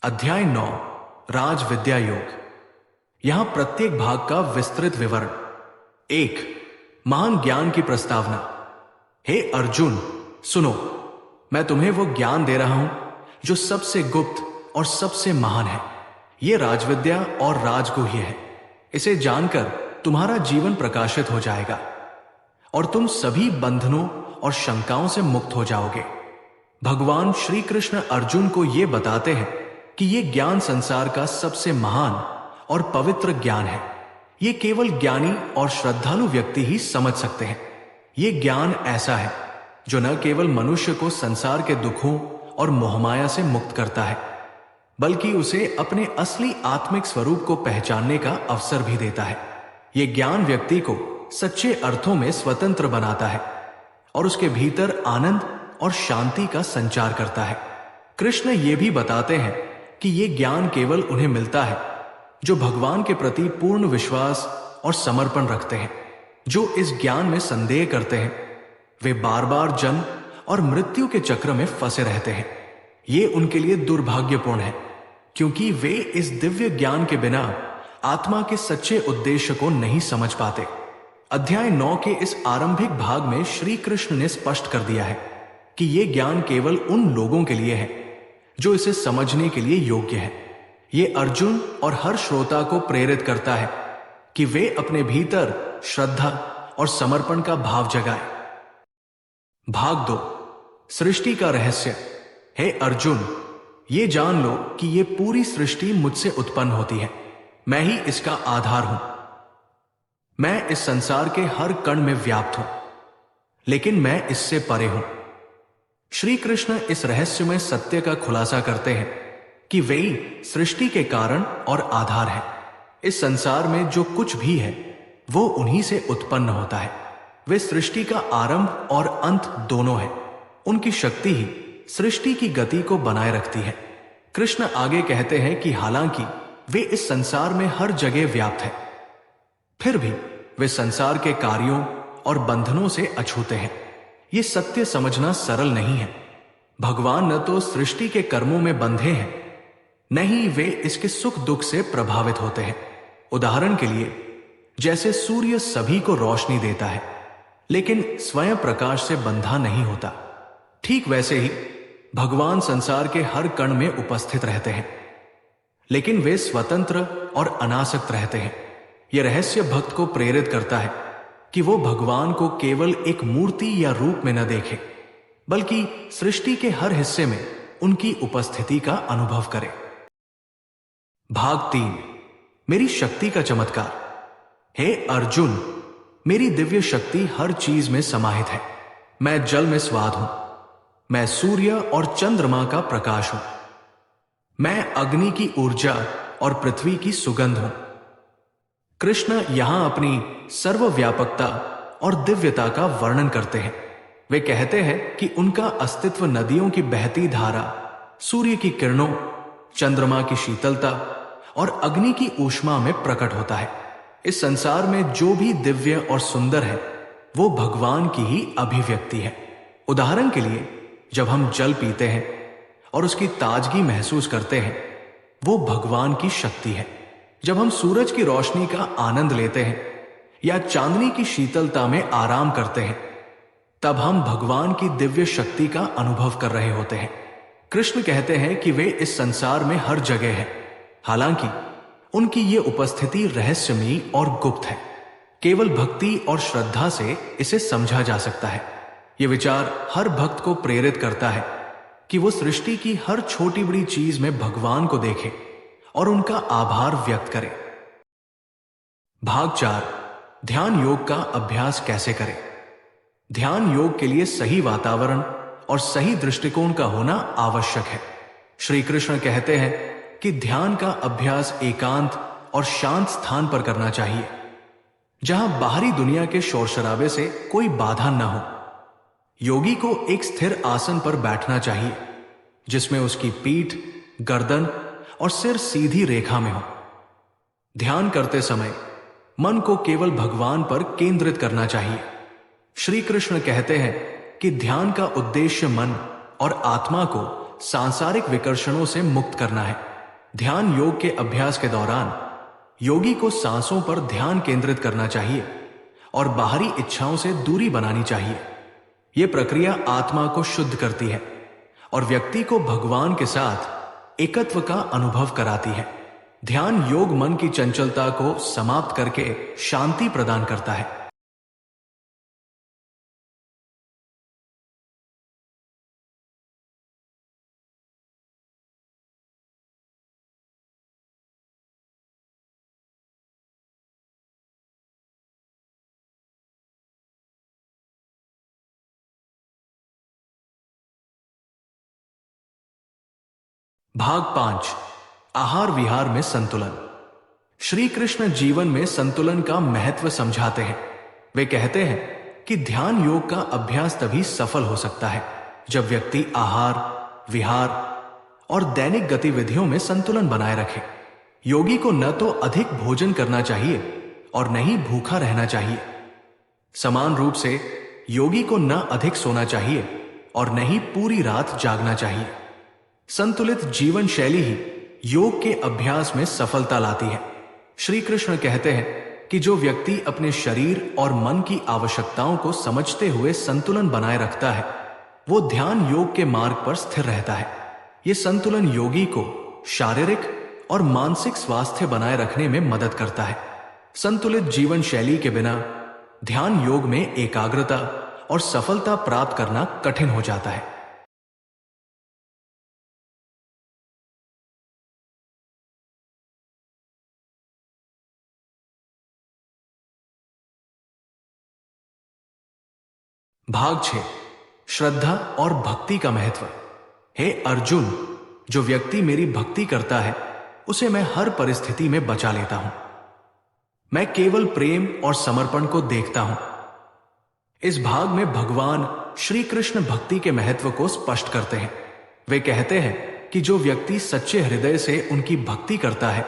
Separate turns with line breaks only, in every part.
अध्याय 9 राज विद्या योग। यहां प्रत्येक भाग का विस्तृत विवरण। 1 महान ज्ञान की प्रस्तावना। हे अर्जुन सुनो, मैं तुम्हें वो ज्ञान दे रहा हूं जो सबसे गुप्त और सबसे महान है। यह राजविद्या और राजगुह्य है। इसे जानकर तुम्हारा जीवन प्रकाशित हो जाएगा और तुम सभी बंधनों और शंकाओं से मुक्त हो जाओगे। भगवान श्री कृष्ण अर्जुन को यह बताते हैं कि यह ज्ञान संसार का सबसे महान और पवित्र ज्ञान है। यह केवल ज्ञानी और श्रद्धालु व्यक्ति ही समझ सकते हैं। यह ज्ञान ऐसा है जो न केवल मनुष्य को संसार के दुखों और मोहमाया से मुक्त करता है, बल्कि उसे अपने असली आत्मिक स्वरूप को पहचानने का अवसर भी देता है। यह ज्ञान व्यक्ति को सच्चे अर्थों में स्वतंत्र बनाता है और उसके भीतर आनंद और शांति का संचार करता है। कृष्ण ये भी बताते हैं कि यह ज्ञान केवल उन्हें मिलता है जो भगवान के प्रति पूर्ण विश्वास और समर्पण रखते हैं। जो इस ज्ञान में संदेह करते हैं वे बार बार जन्म और मृत्यु के चक्र में फंसे रहते हैं। ये उनके लिए दुर्भाग्यपूर्ण है, क्योंकि वे इस दिव्य ज्ञान के बिना आत्मा के सच्चे उद्देश्य को नहीं समझ पाते। अध्याय 9 के इस आरंभिक भाग में श्री कृष्ण ने स्पष्ट कर दिया है कि यह ज्ञान केवल उन लोगों के लिए है जो इसे समझने के लिए योग्य है। यह अर्जुन और हर श्रोता को प्रेरित करता है कि वे अपने भीतर श्रद्धा और समर्पण का भाव जगाएं। भाग 2 सृष्टि का रहस्य। हे अर्जुन, ये जान लो कि ये पूरी सृष्टि मुझसे उत्पन्न होती है। मैं ही इसका आधार हूं। मैं इस संसार के हर कण में व्याप्त हूं, लेकिन मैं इससे परे हूं। श्री कृष्ण इस रहस्यमय सत्य का खुलासा करते हैं कि वे ही सृष्टि के कारण और आधार है। इस संसार में जो कुछ भी है वो उन्हीं से उत्पन्न होता है। वे सृष्टि का आरंभ और अंत दोनों है। उनकी शक्ति ही सृष्टि की गति को बनाए रखती है। कृष्ण आगे कहते हैं कि हालांकि वे इस संसार में हर जगह व्याप्त है, फिर भी वे संसार के कार्यों और बंधनों से अछूते हैं। ये सत्य समझना सरल नहीं है। भगवान न तो सृष्टि के कर्मों में बंधे हैं, न ही वे इसके सुख दुख से प्रभावित होते हैं। उदाहरण के लिए, जैसे सूर्य सभी को रोशनी देता है लेकिन स्वयं प्रकाश से बंधा नहीं होता, ठीक वैसे ही भगवान संसार के हर कण में उपस्थित रहते हैं, लेकिन वे स्वतंत्र और अनासक्त रहते हैं। यह रहस्य भक्त को प्रेरित करता है कि वो भगवान को केवल एक मूर्ति या रूप में न देखे, बल्कि सृष्टि के हर हिस्से में उनकी उपस्थिति का अनुभव करे। भाग 3 मेरी शक्ति का चमत्कार। हे अर्जुन, मेरी दिव्य शक्ति हर चीज में समाहित है। मैं जल में स्वाद हूं। मैं सूर्य और चंद्रमा का प्रकाश हूं। मैं अग्नि की ऊर्जा और पृथ्वी की सुगंध हूं। कृष्ण यहां अपनी सर्वव्यापकता और दिव्यता का वर्णन करते हैं। वे कहते हैं कि उनका अस्तित्व नदियों की बहती धारा, सूर्य की किरणों, चंद्रमा की शीतलता और अग्नि की ऊष्मा में प्रकट होता है। इस संसार में जो भी दिव्य और सुंदर है वो भगवान की ही अभिव्यक्ति है। उदाहरण के लिए, जब हम जल पीते हैं और उसकी ताजगी महसूस करते हैं, वो भगवान की शक्ति है। जब हम सूरज की रोशनी का आनंद लेते हैं या चांदनी की शीतलता में आराम करते हैं, तब हम भगवान की दिव्य शक्ति का अनुभव कर रहे होते हैं। कृष्ण कहते हैं कि वे इस संसार में हर जगह हैं, हालांकि उनकी ये उपस्थिति रहस्यमयी और गुप्त है। केवल भक्ति और श्रद्धा से इसे समझा जा सकता है। यह विचार हर भक्त को प्रेरित करता है कि वो सृष्टि की हर छोटी बड़ी चीज में भगवान को देखे और उनका आभार व्यक्त करे। भाग 4 ध्यान योग का अभ्यास कैसे करें। ध्यान योग के लिए सही वातावरण और सही दृष्टिकोण का होना आवश्यक है। श्री कृष्ण कहते हैं कि ध्यान का अभ्यास एकांत और शांत स्थान पर करना चाहिए, जहां बाहरी दुनिया के शोर शराबे से कोई बाधा न हो। योगी को एक स्थिर आसन पर बैठना चाहिए जिसमें उसकी पीठ, गर्दन और सिर सीधी रेखा में हो। ध्यान करते समय मन को केवल भगवान पर केंद्रित करना चाहिए। श्री कृष्ण कहते हैं कि ध्यान का उद्देश्य मन और आत्मा को सांसारिक विकर्षणों से मुक्त करना है। ध्यान योग के अभ्यास के दौरान योगी को सांसों पर ध्यान केंद्रित करना चाहिए और बाहरी इच्छाओं से दूरी बनानी चाहिए। यह प्रक्रिया आत्मा को शुद्ध करती है और व्यक्ति को भगवान के साथ एकत्व का अनुभव कराती है। ध्यान योग मन की चंचलता को समाप्त करके शांति प्रदान करता है। भाग 5 आहार विहार में संतुलन। श्री कृष्ण जीवन में संतुलन का महत्व समझाते हैं। वे कहते हैं कि ध्यान योग का अभ्यास तभी सफल हो सकता है जब व्यक्ति आहार, विहार और दैनिक गतिविधियों में संतुलन बनाए रखे। योगी को न तो अधिक भोजन करना चाहिए और न ही भूखा रहना चाहिए। समान रूप से योगी को न अधिक सोना चाहिए और न ही पूरी रात जागना चाहिए। संतुलित जीवन शैली ही योग के अभ्यास में सफलता लाती है। श्री कृष्ण कहते हैं कि जो व्यक्ति अपने शरीर और मन की आवश्यकताओं को समझते हुए संतुलन बनाए रखता है, वो ध्यान योग के मार्ग पर स्थिर रहता है। ये संतुलन योगी को शारीरिक और मानसिक स्वास्थ्य बनाए रखने में मदद करता है। संतुलित जीवन शैली के बिना ध्यान योग में एकाग्रता और सफलता प्राप्त करना कठिन हो जाता है। भाग 6 श्रद्धा और भक्ति का महत्व। हे अर्जुन, जो व्यक्ति मेरी भक्ति करता है उसे मैं हर परिस्थिति में बचा लेता हूं। मैं केवल प्रेम और समर्पण को देखता हूं। इस भाग में भगवान श्री कृष्ण भक्ति के महत्व को स्पष्ट करते हैं। वे कहते हैं कि जो व्यक्ति सच्चे हृदय से उनकी भक्ति करता है,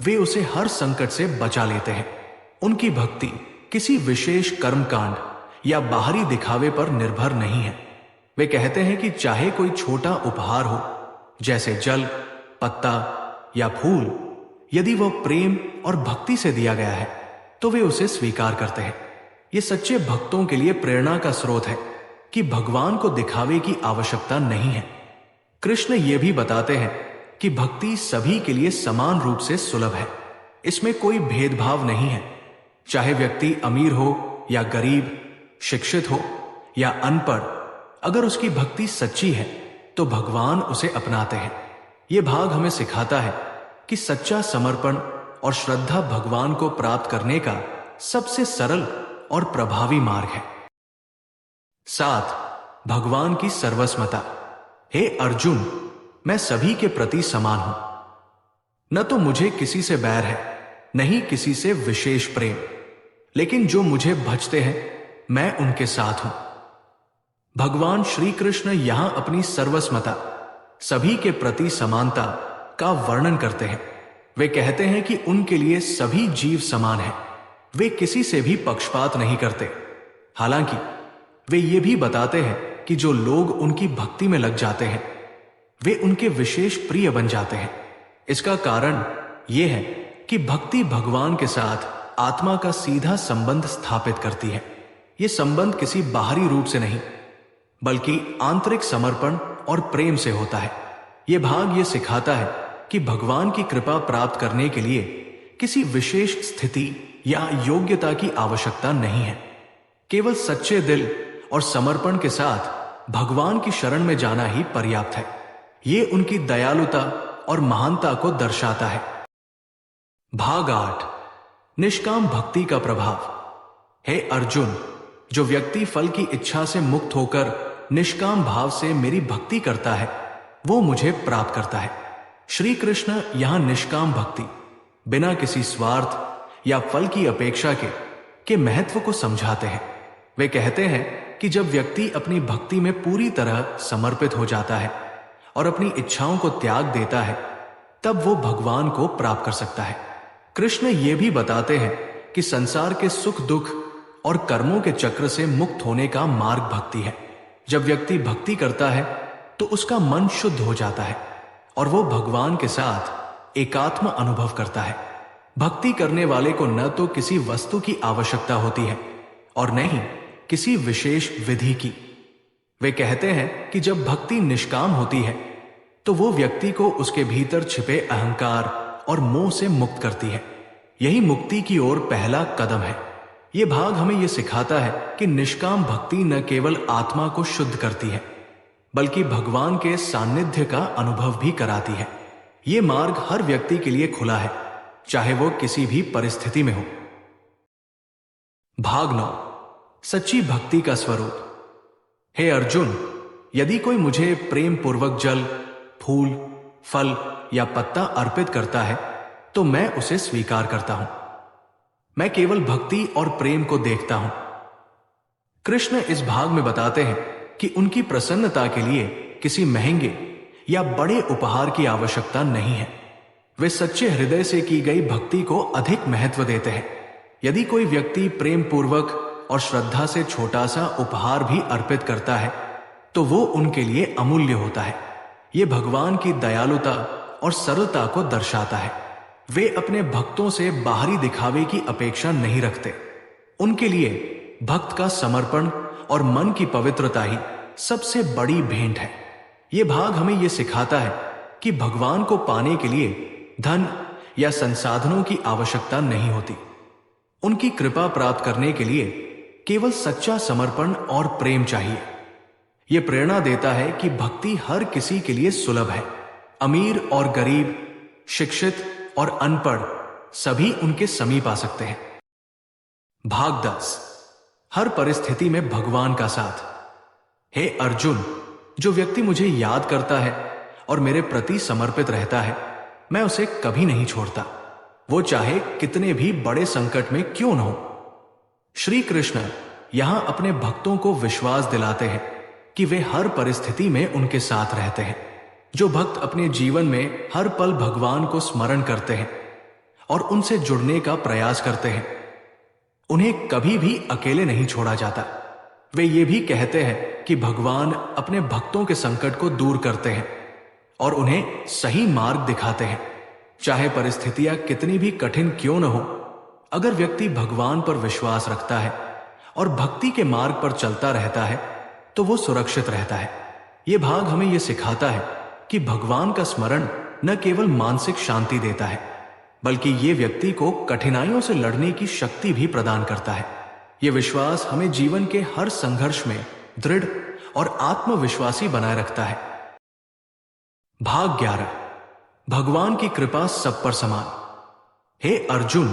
वे उसे हर संकट से बचा लेते हैं। उनकी भक्ति किसी विशेष कर्मकांड या बाहरी दिखावे पर निर्भर नहीं है। वे कहते हैं कि चाहे कोई छोटा उपहार हो, जैसे जल, पत्ता या फूल, यदि वह प्रेम और भक्ति से दिया गया है तो वे उसे स्वीकार करते हैं। ये सच्चे भक्तों के लिए प्रेरणा का स्रोत है कि भगवान को दिखावे की आवश्यकता नहीं है। कृष्ण ये भी बताते हैं कि भक्ति सभी के लिए समान रूप से सुलभ है। इसमें कोई भेदभाव नहीं है। चाहे व्यक्ति अमीर हो या गरीब, शिक्षित हो या अनपढ़, अगर उसकी भक्ति सच्ची है तो भगवान उसे अपनाते हैं। यह भाग हमें सिखाता है कि सच्चा समर्पण और श्रद्धा भगवान को प्राप्त करने का सबसे सरल और प्रभावी मार्ग है। 7 भगवान की सर्वस्वता। हे अर्जुन, मैं सभी के प्रति समान हूं। न तो मुझे किसी से बैर है, न ही किसी से विशेष प्रेम, लेकिन जो मुझे भजते हैं मैं उनके साथ हूं। भगवान श्री कृष्ण यहां अपनी सर्वस्वता, सभी के प्रति समानता का वर्णन करते हैं। वे कहते हैं कि उनके लिए सभी जीव समान हैं। वे किसी से भी पक्षपात नहीं करते। हालांकि वे ये भी बताते हैं कि जो लोग उनकी भक्ति में लग जाते हैं, वे उनके विशेष प्रिय बन जाते हैं। इसका कारण यह है कि भक्ति भगवान के साथ आत्मा का सीधा संबंध स्थापित करती है। यह संबंध किसी बाहरी रूप से नहीं, बल्कि आंतरिक समर्पण और प्रेम से होता है। यह भाग यह सिखाता है कि भगवान की कृपा प्राप्त करने के लिए किसी विशेष स्थिति या योग्यता की आवश्यकता नहीं है। केवल सच्चे दिल और समर्पण के साथ भगवान की शरण में जाना ही पर्याप्त है। यह उनकी दयालुता और महानता को दर्शाता है। भाग 8 निष्काम भक्ति का प्रभाव। हे अर्जुन, जो व्यक्ति फल की इच्छा से मुक्त होकर निष्काम भाव से मेरी भक्ति करता है, वो मुझे प्राप्त करता है। श्री कृष्ण यहां निष्काम भक्ति, बिना किसी स्वार्थ या फल की अपेक्षा के महत्व को समझाते हैं। वे कहते हैं कि जब व्यक्ति अपनी भक्ति में पूरी तरह समर्पित हो जाता है और अपनी इच्छाओं को त्याग देता है, तब वो भगवान को प्राप्त कर सकता है। कृष्ण ये भी बताते हैं कि संसार के सुख दुख और कर्मों के चक्र से मुक्त होने का मार्ग भक्ति है। जब व्यक्ति भक्ति करता है तो उसका मन शुद्ध हो जाता है और वो भगवान के साथ एकात्म अनुभव करता है। भक्ति करने वाले को न तो किसी वस्तु की आवश्यकता होती है और न ही किसी विशेष विधि की। वे कहते हैं कि जब भक्ति निष्काम होती है तो वो व्यक्ति को उसके भीतर छिपे अहंकार और मोह से मुक्त करती है। यही मुक्ति की ओर पहला कदम है। ये भाग हमें यह सिखाता है कि निष्काम भक्ति न केवल आत्मा को शुद्ध करती है बल्कि भगवान के सानिध्य का अनुभव भी कराती है। ये मार्ग हर व्यक्ति के लिए खुला है, चाहे वो किसी भी परिस्थिति में हो। भाग 9, सच्ची भक्ति का स्वरूप। हे अर्जुन, यदि कोई मुझे प्रेम पूर्वक जल, फूल, फल या पत्ता अर्पित करता है तो मैं उसे स्वीकार करता हूं। मैं केवल भक्ति और प्रेम को देखता हूं। कृष्ण इस भाग में बताते हैं कि उनकी प्रसन्नता के लिए किसी महंगे या बड़े उपहार की आवश्यकता नहीं है। वे सच्चे हृदय से की गई भक्ति को अधिक महत्व देते हैं। यदि कोई व्यक्ति प्रेम पूर्वक और श्रद्धा से छोटा सा उपहार भी अर्पित करता है तो वो उनके लिए अमूल्य होता है। ये भगवान की दयालुता और सरलता को दर्शाता है। वे अपने भक्तों से बाहरी दिखावे की अपेक्षा नहीं रखते। उनके लिए भक्त का समर्पण और मन की पवित्रता ही सबसे बड़ी भेंट है। ये भाग हमें यह सिखाता है कि भगवान को पाने के लिए धन या संसाधनों की आवश्यकता नहीं होती। उनकी कृपा प्राप्त करने के लिए केवल सच्चा समर्पण और प्रेम चाहिए। यह प्रेरणा देता है कि भक्ति हर किसी के लिए सुलभ है। अमीर और गरीब, शिक्षित और अनपढ़ सभी उनके समीप आ सकते हैं। भाग 10, हर परिस्थिति में भगवान का साथ। हे अर्जुन, जो व्यक्ति मुझे याद करता है और मेरे प्रति समर्पित रहता है, मैं उसे कभी नहीं छोड़ता, वो चाहे कितने भी बड़े संकट में क्यों न हो। श्री कृष्ण यहां अपने भक्तों को विश्वास दिलाते हैं कि वे हर परिस्थिति में उनके साथ रहते हैं। जो भक्त अपने जीवन में हर पल भगवान को स्मरण करते हैं और उनसे जुड़ने का प्रयास करते हैं, उन्हें कभी भी अकेले नहीं छोड़ा जाता। वे ये भी कहते हैं कि भगवान अपने भक्तों के संकट को दूर करते हैं और उन्हें सही मार्ग दिखाते हैं। चाहे परिस्थितियां कितनी भी कठिन क्यों न हो, अगर व्यक्ति भगवान पर विश्वास रखता है और भक्ति के मार्ग पर चलता रहता है तो वो सुरक्षित रहता है। ये भाग हमें यह सिखाता है कि भगवान का स्मरण न केवल मानसिक शांति देता है बल्कि ये व्यक्ति को कठिनाइयों से लड़ने की शक्ति भी प्रदान करता है। ये विश्वास हमें जीवन के हर संघर्ष में दृढ़ और आत्मविश्वासी बनाए रखता है। भाग 11, भगवान की कृपा सब पर समान। हे अर्जुन,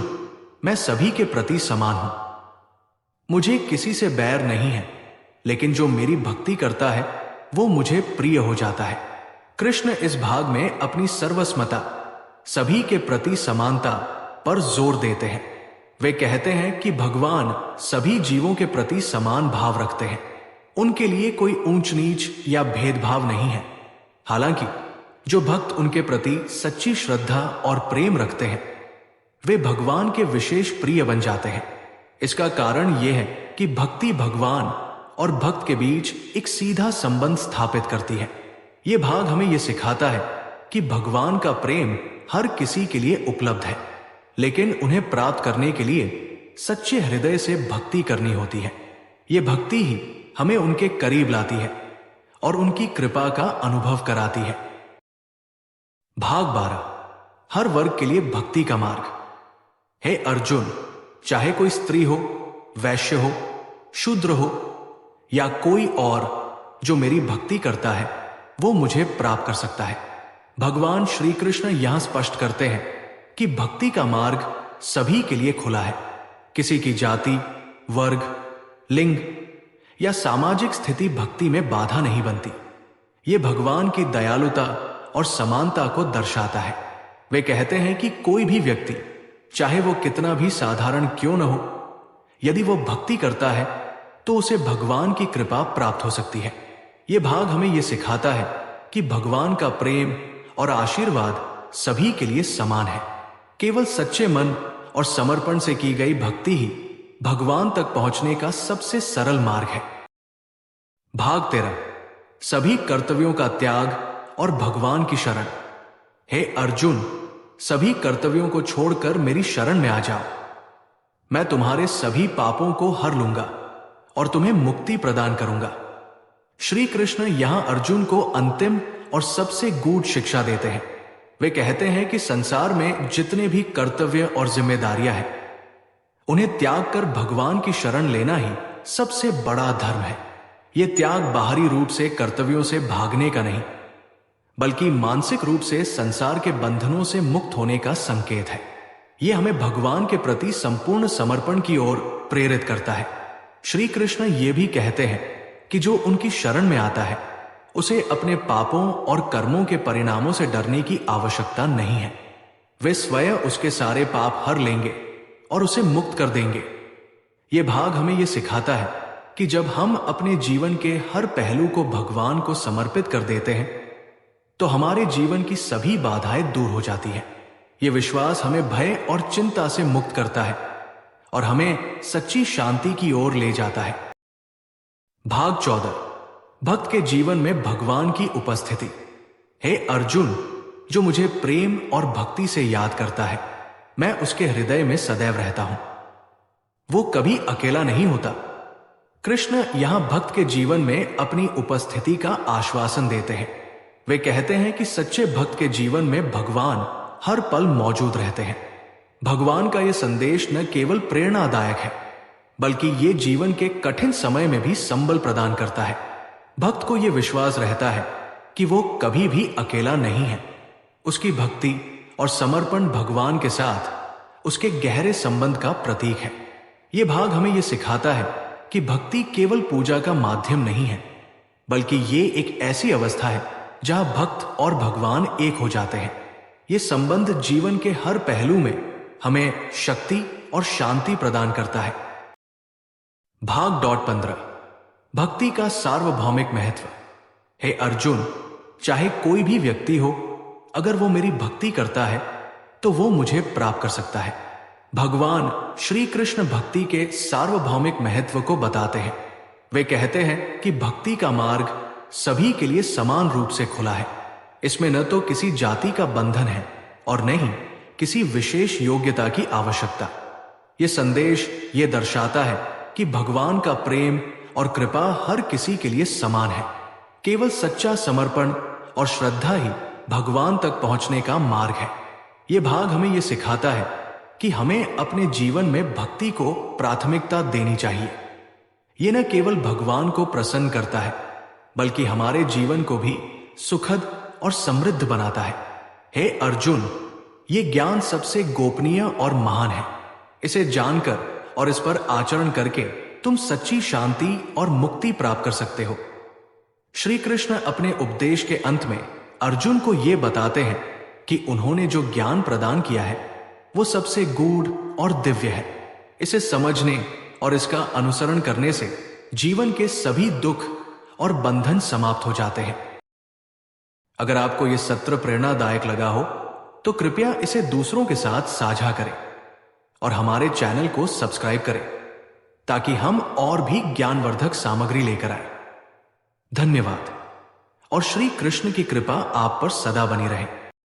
मैं सभी के प्रति समान हूं। मुझे किसी से बैर नहीं है, लेकिन जो मेरी भक्ति करता है वो मुझे प्रिय हो जाता है। कृष्ण इस भाग में अपनी सर्वस्मता, सभी के प्रति समानता पर जोर देते हैं। वे कहते हैं कि भगवान सभी जीवों के प्रति समान भाव रखते हैं। उनके लिए कोई ऊंच नीच या भेदभाव नहीं है। हालांकि जो भक्त उनके प्रति सच्ची श्रद्धा और प्रेम रखते हैं, वे भगवान के विशेष प्रिय बन जाते हैं। इसका कारण यह है कि भक्ति भगवान और भक्त के बीच एक सीधा संबंध स्थापित करती है। यह भाग हमें यह सिखाता है कि भगवान का प्रेम हर किसी के लिए उपलब्ध है, लेकिन उन्हें प्राप्त करने के लिए सच्चे हृदय से भक्ति करनी होती है। यह भक्ति ही हमें उनके करीब लाती है और उनकी कृपा का अनुभव कराती है। भाग 12, हर वर्ग के लिए भक्ति का मार्ग। हे अर्जुन, चाहे कोई स्त्री हो, वैश्य हो, शूद्र हो या कोई और जो मेरी भक्ति करता है वो मुझे प्राप्त कर सकता है। भगवान श्री कृष्ण यहां स्पष्ट करते हैं कि भक्ति का मार्ग सभी के लिए खुला है। किसी की जाति, वर्ग, लिंग या सामाजिक स्थिति भक्ति में बाधा नहीं बनती। ये भगवान की दयालुता और समानता को दर्शाता है। वे कहते हैं कि कोई भी व्यक्ति, चाहे वो कितना भी साधारण क्यों न हो, यदि वो भक्ति करता है तो उसे भगवान की कृपा प्राप्त हो सकती है। ये भाग हमें यह सिखाता है कि भगवान का प्रेम और आशीर्वाद सभी के लिए समान है। केवल सच्चे मन और समर्पण से की गई भक्ति ही भगवान तक पहुंचने का सबसे सरल मार्ग है। भाग 13, सभी कर्तव्यों का त्याग और भगवान की शरण। हे अर्जुन, सभी कर्तव्यों को छोड़कर मेरी शरण में आ जाओ। मैं तुम्हारे सभी पापों को हर लूंगा और तुम्हें मुक्ति प्रदान करूंगा। श्री कृष्ण यहां अर्जुन को अंतिम और सबसे गूढ़ शिक्षा देते हैं। वे कहते हैं कि संसार में जितने भी कर्तव्य और जिम्मेदारियां हैं, उन्हें त्याग कर भगवान की शरण लेना ही सबसे बड़ा धर्म है। यह त्याग बाहरी रूप से कर्तव्यों से भागने का नहीं, बल्कि मानसिक रूप से संसार के बंधनों से मुक्त होने का संकेत है। यह हमें भगवान के प्रति संपूर्ण समर्पण की ओर प्रेरित करता है। श्री कृष्ण ये भी कहते हैं कि जो उनकी शरण में आता है, उसे अपने पापों और कर्मों के परिणामों से डरने की आवश्यकता नहीं है। वे स्वयं उसके सारे पाप हर लेंगे और उसे मुक्त कर देंगे। ये भाग हमें यह सिखाता है कि जब हम अपने जीवन के हर पहलू को भगवान को समर्पित कर देते हैं, तो हमारे जीवन की सभी बाधाएं दूर हो जाती हैं। यह विश्वास हमें भय और चिंता से मुक्त करता है और हमें सच्ची शांति की ओर ले जाता है। भाग 14, भक्त के जीवन में भगवान की उपस्थिति। हे अर्जुन, जो मुझे प्रेम और भक्ति से याद करता है, मैं उसके हृदय में सदैव रहता हूं। वो कभी अकेला नहीं होता। कृष्ण यहां भक्त के जीवन में अपनी उपस्थिति का आश्वासन देते हैं। वे कहते हैं कि सच्चे भक्त के जीवन में भगवान हर पल मौजूद रहते हैं। भगवान का यह संदेश न केवल प्रेरणादायक है, बल्कि ये जीवन के कठिन समय में भी संबल प्रदान करता है। भक्त को यह विश्वास रहता है कि वो कभी भी अकेला नहीं है। उसकी भक्ति और समर्पण भगवान के साथ उसके गहरे संबंध का प्रतीक है। यह भाग हमें यह सिखाता है कि भक्ति केवल पूजा का माध्यम नहीं है, बल्कि ये एक ऐसी अवस्था है जहां भक्त और भगवान एक हो जाते हैं। यह संबंध जीवन के हर पहलू में हमें शक्ति और शांति प्रदान करता है। भाग 15, भक्ति का सार्वभौमिक महत्व। हे अर्जुन, चाहे कोई भी व्यक्ति हो, अगर वो मेरी भक्ति करता है तो वो मुझे प्राप्त कर सकता है। भगवान श्री कृष्ण भक्ति के सार्वभौमिक महत्व को बताते हैं। वे कहते हैं कि भक्ति का मार्ग सभी के लिए समान रूप से खुला है। इसमें न तो किसी जाति का बंधन है और न ही किसी विशेष योग्यता की आवश्यकता। यह संदेश ये दर्शाता है कि भगवान का प्रेम और कृपा हर किसी के लिए समान है। केवल सच्चा समर्पण और श्रद्धा ही भगवान तक पहुंचने का मार्ग है। यह भाग हमें यह सिखाता है कि हमें अपने जीवन में भक्ति को प्राथमिकता देनी चाहिए। यह न केवल भगवान को प्रसन्न करता है, बल्कि हमारे जीवन को भी सुखद और समृद्ध बनाता है। हे अर्जुन, ये ज्ञान सबसे गोपनीय और महान है। इसे जानकर और इस पर आचरण करके तुम सच्ची शांति और मुक्ति प्राप्त कर सकते हो। श्री कृष्ण अपने उपदेश के अंत में अर्जुन को यह बताते हैं कि उन्होंने जो ज्ञान प्रदान किया है वो सबसे गूढ़ और दिव्य है। इसे समझने और इसका अनुसरण करने से जीवन के सभी दुख और बंधन समाप्त हो जाते हैं। अगर आपको यह सत्र प्रेरणादायक लगा हो तो कृपया इसे दूसरों के साथ साझा करें और हमारे चैनल को सब्सक्राइब करें, ताकि हम और भी ज्ञानवर्धक सामग्री लेकर आए। धन्यवाद और श्री कृष्ण की कृपा आप पर सदा बनी रहे।